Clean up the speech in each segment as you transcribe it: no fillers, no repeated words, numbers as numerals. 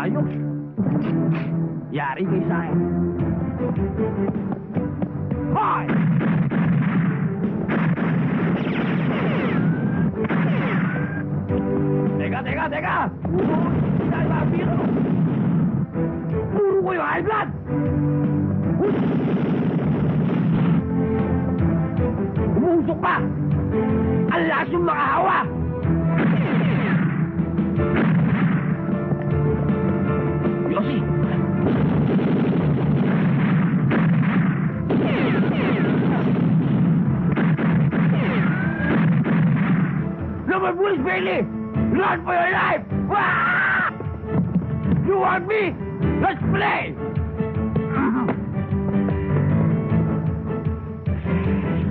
Ayos. Yari kayo sa akin. Hoy! Teka! Dahil vampiro! Puro ko yung high blood! Umusok pa! Ang lakas yung makahawa! Yossi! No more bullets, Bailey! Run for your life! Ah! You want me? Let's play!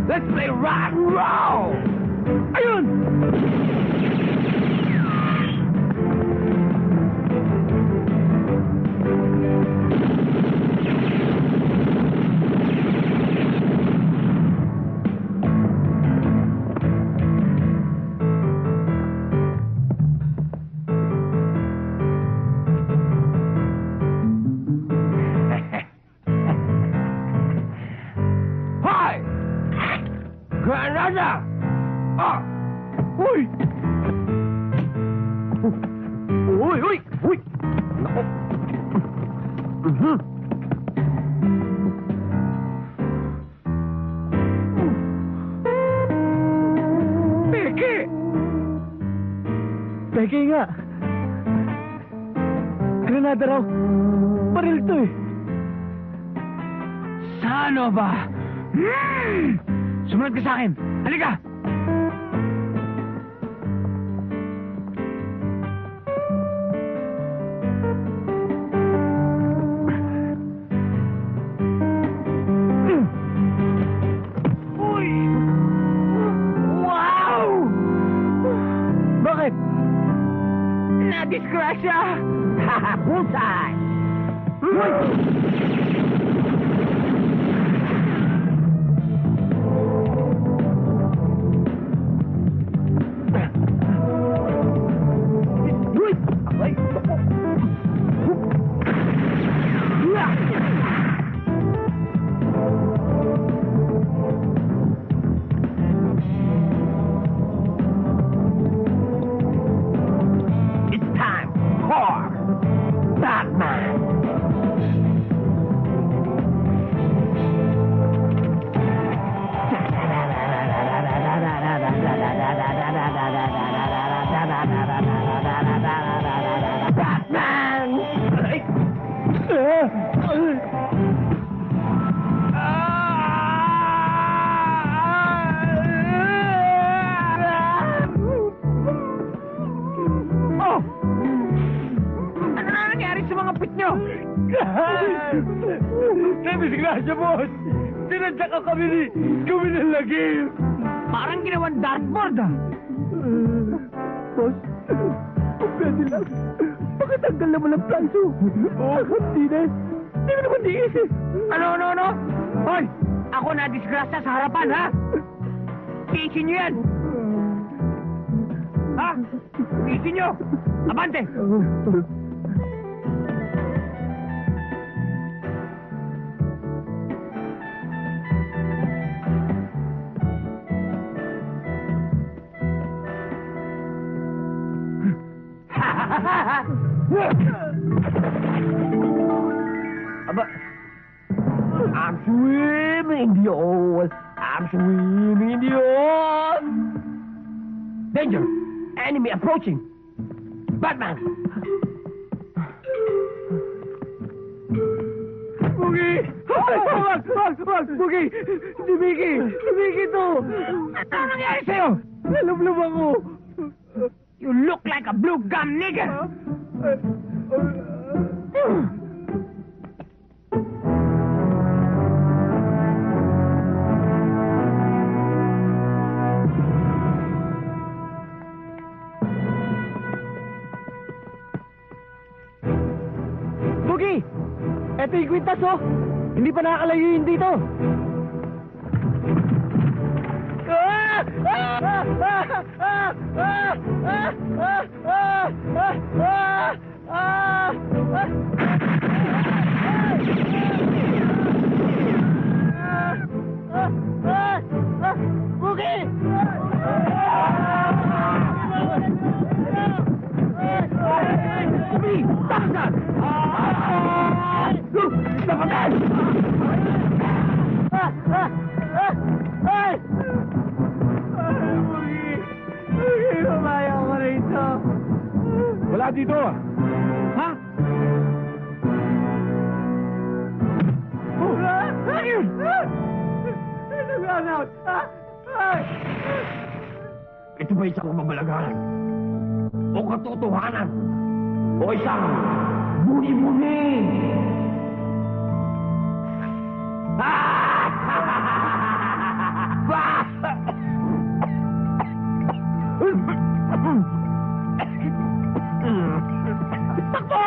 Let's play rock and roll! Ayun! Granada! Ah! Uy! Uy! Nako! Peke nga. Granada raw. Baril to eh. Sano ba? Sumunod ka sa akin! Halika! Uy! Wow! Bakit? Na-disgrasya! Haha! Bullseye! Uy! It's time for Batman! Batman! Oh! Ano na nangyari sa mga pit nyo? Disgrasya, boss! Sinadya ka kami ng lagim! Parang ginawang dartboard, ah! Boss, kung pwede lang, pakitanggal naman ang planso. Ang hapdines, di mo naman diisip. Ano? Hoy! Ako na disgrasya sa harapan, ha? Tiisin nyo yan! Ha? Tiisin nyo! Abante! Aba, I'm swimming in the ocean. I'm swimming in the ocean. Danger! Enemy approaching. Batman! Bugi! Wag! Bugi! Si Mickey to! Ano nangyari sa'yo? Nalumlum ako! You look like a blue gum nigger! Bugi! Eto yung kwintas, oh! Hindi pa nakakalayo yun dito! Napatay! Ay! Mugi, mamaya ko rito. Wala dito ah. Ha? Ayun! Nag-run out! Ito ba isang mabalagaran? O katotohanan? O isang buni-buni? Takbo!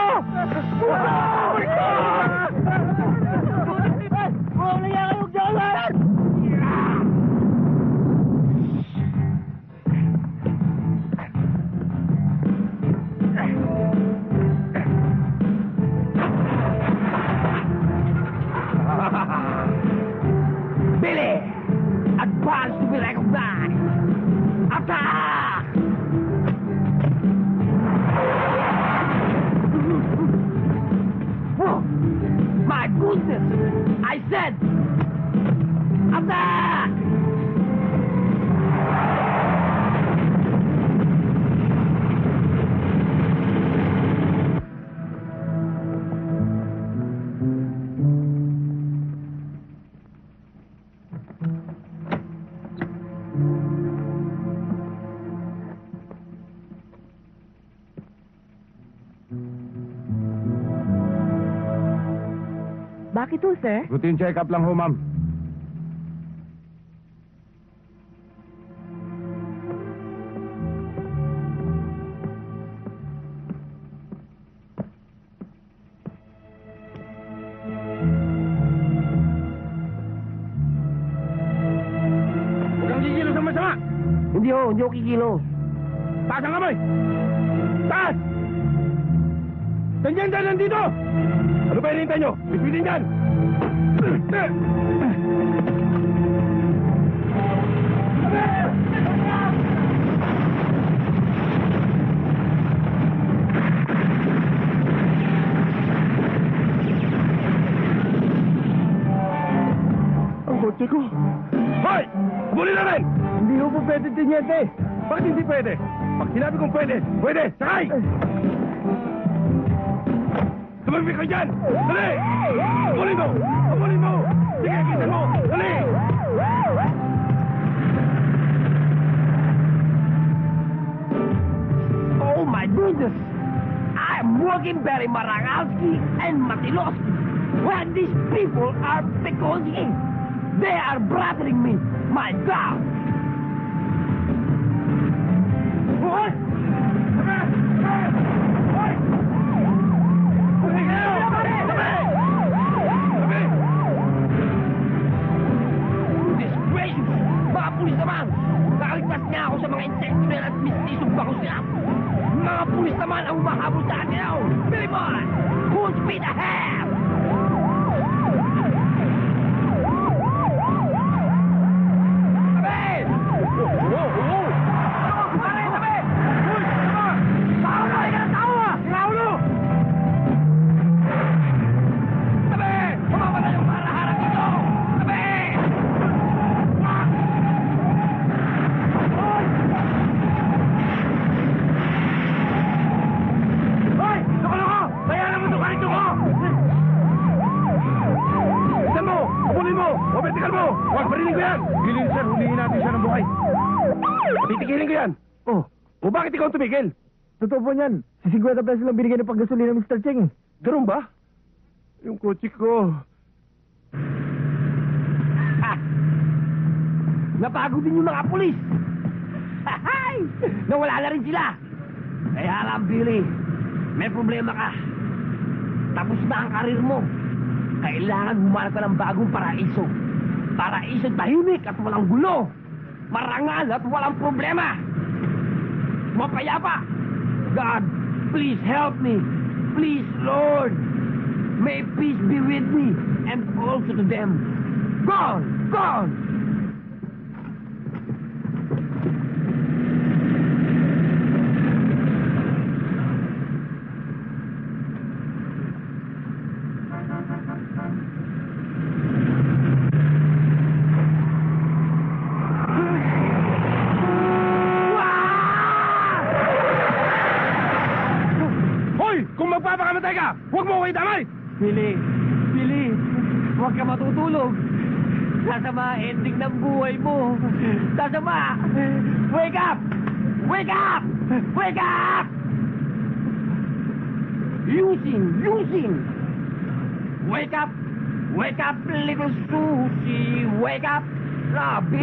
Huwag na yan kayong jalan! Billy! Advance to be recognized! Attack! Whoa! My goodness! I said, attack! Bakit ho, sir? Routine check-up lang ho, ma'am. Huwag kang kikilos ng masama! Hindi ho kikilos. Taas ang kamay! Taas! Ganyan dyan nandito! Ano ba hinihintay nyo? Bisbitin dyan! Ang kotse ko! Hoy! Habulin na rin! Hindi ho po pwede tinyente! Bakit hindi pwede? Pag sinabi kong pwede, pwede! Sakay! Tumagpik ka dyan! Dali! Habulin mo! Habulin mo! Sige, kisan mo! Dali! Oh my goodness! I'm working very Marangalski and Matiloski when these people are Pekosi. They are bothering me. My God! What? Disgracious! Mga pulis naman! Nakaligtas niya ako sa mga intentional at mistisong bakusya. Mga pulis naman ang humahabol sa akin ako. Billy Boy! Full speed ahead! Tabi! Tabi! Tabi! Uy! Tao na! Ika ng tao ah! Sinaulo! Tabi! Mamamatay yung paraharap dito! Tabi! Hoy! Nakaloko! Bayaran mo itong karito ko! Kisan mo! Habulin mo! O vertical mo! Huwag marinig ko yan! Gilin, sir. Hulihin natin siya ng buhay. Titigilin ko yan! Oh, o bakit ikaw tumigil? Totoo po niyan. Si 50 pesos lang binigay ng paggasolina ng Mr. Cheng. Ganun ba? Yung kotse ko. Ha! Napagod din yung mga pulis! Hahay! Nawala na rin sila! Kaya lang, Billy, may problema ka. Tapos na ang karir mo. Kailangan humanap ka ng bagong paraiso. Paraiso tahimik at walang gulo. Marangal at walang problema. Mapayapa. God, please help me. Please, Lord. May peace be with me and also to them. Gone! Gone! magpapakamatay ka! Huwag mo ko idamay! Billy, huwag ka matutulog. Sasama ending ng buhay mo. Sasama! Wake up! Wake up! Wake up! Using! Wake up! Wake up, little Susie! Wake up! Grabe!